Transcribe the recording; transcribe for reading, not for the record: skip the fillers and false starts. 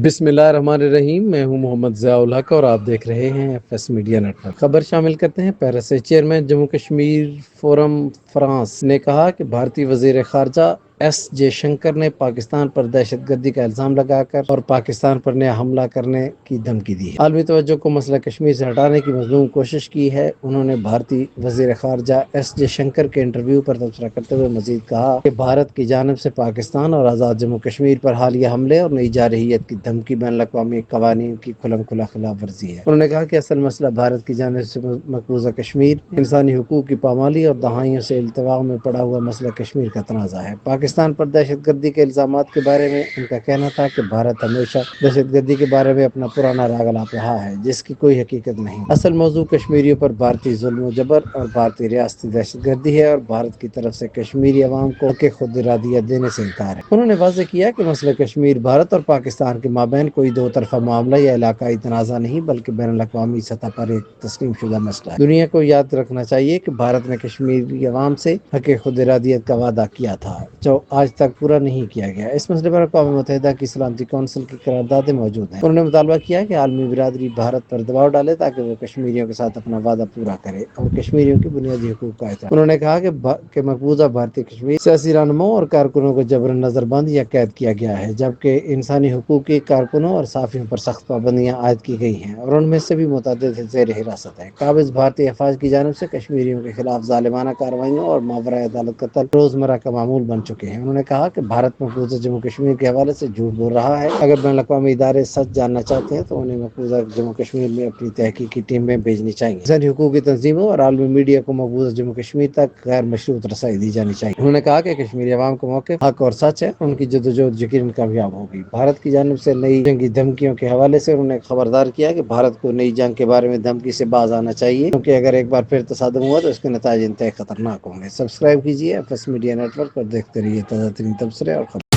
بسم اللہ الرحمن الرحیم، میں ہوں محمد ضیاء الحق اور آپ دیکھ رہے ہیں ایف ایس میڈیا نیٹورک۔ خبر شامل کرتے ہیں۔ پیرس سے chairman Jammu Kashmir forum France نے کہا کہ بھارتی وزیر خارجہ ایس جے شنکر نے پاکستان پر دہشت گردی کا الزام لگا کر اور پاکستان پر نیا حملہ کرنے کی دھمکی دی ہے۔ عالمی توجہ کو مسئلہ کشمیر سے ہٹانے کی مظلوم کوشش کی ہے۔ انہوں نے بھارتی وزیر خارجہ ایس جے شنکر کے انٹرویو پر تبصرہ کرتے ہوئے مزید کہا کہ بھارت کی جانب سے پاکستان اور آزاد جموں کشمیر پر حالیہ حملے اور نئی جارحیت کی دھمکی بین الاقوامی قوانین کی کھلم کھلا خلاف ورزی ہے۔ انہوں نے کہا کہ اصل مسئلہ بھارت کی جانب سے مقبوضہ کشمیر، انسانی حقوق کی پامالی اور دہائیوں سے التوا میں پڑا ہوا مسئلہ کشمیر کا تنازع ہے۔ پاکستان پر دہشت گردی کے الزامات کے بارے میں ان کا کہنا تھا کہ بھارت ہمیشہ دہشت گردی کے بارے میں اپنا پرانا راگ الاپ رہا ہے، جس کی کوئی حقیقت نہیں۔ اصل موضوع کشمیریوں پر بھارتی ظلم و جبر اور بھارتی ریاستی دہشت گردی ہے اور بھارت کی طرف سے کشمیری عوام کو حق خود ارادیت دینے سے انکار ہے۔ انہوں نے واضح کیا کہ مسئلہ کشمیر بھارت اور پاکستان کے مابین کوئی دو طرفہ معاملہ یا علاقائی تنازع نہیں، بلکہ بین الاقوامی سطح پر ایک تسلیم شدہ مسئلہ ہے۔ دنیا کو یاد رکھنا چاہیے کہ بھارت نے کشمیری عوام سے حق خود ارادیت کا وعدہ کیا تھا، جو آج تک پورا نہیں کیا گیا۔ اس مسئلے پر اقوام متحدہ کی سلامتی کونسل کی قراردادیں موجود ہیں۔ انہوں نے مطالبہ کیا کہ عالمی برادری بھارت پر دباؤ ڈالے تاکہ وہ کشمیریوں کے ساتھ اپنا وعدہ پورا کرے اور کشمیریوں کی بنیادی حقوق کا احترام۔ انہوں نے کہا کہ مقبوضہ بھارتی کشمیر سیاسی رہنماؤں اور کارکنوں کو جبراً نظر بند یا قید کیا گیا ہے، جبکہ انسانی حقوق کے کارکنوں اور صحافیوں پر سخت پابندیاں عائد کی گئی ہیں اور ان میں سے بھی متعدد زیر حراست ہیں۔ قابض بھارتی افواج کی جانب سے کشمیریوں کے خلاف ظالمانہ کارروائیوں اور ماورائے عدالت قتل روزمرہ کا معمول بن چکے ہیں۔ انہوں نے کہا کہ بھارت مقبوضہ جموں کشمیر کے حوالے سے جھوٹ بول رہا ہے۔ اگر بین الاقوامی ادارے سچ جاننا چاہتے ہیں تو انہیں مقبوضہ جموں کشمیر میں اپنی تحقیقی ٹیمیں بھیجنی چاہیے۔ انسانی حقوق کی تنظیموں اور عالمی میڈیا کو مقبوضہ جموں کشمیر تک غیر مشروط رسائی دی جانی چاہیے۔ انہوں نے کہا کہ کشمیری عوام کو موقف حق اور سچ ہے، ان کی جدوجہد یقیناً کامیاب ہوگی۔ بھارت کی جانب سے نئی جنگی دھمکیوں کے حوالے سے انہوں نے خبردار کیا کہ بھارت کو نئی جنگ کے بارے میں دھمکی سے باز آنا چاہیے، کیونکہ اگر ایک بار پھر تصادم ہوا تو اس کے نتائج انتہائی خطرناک ہوں گے۔ سبسکرائب کیجیے ایف ایس میڈیا نیٹورک اور دیکھتے رہیے تازہ ترین تبصرے اور خبریں۔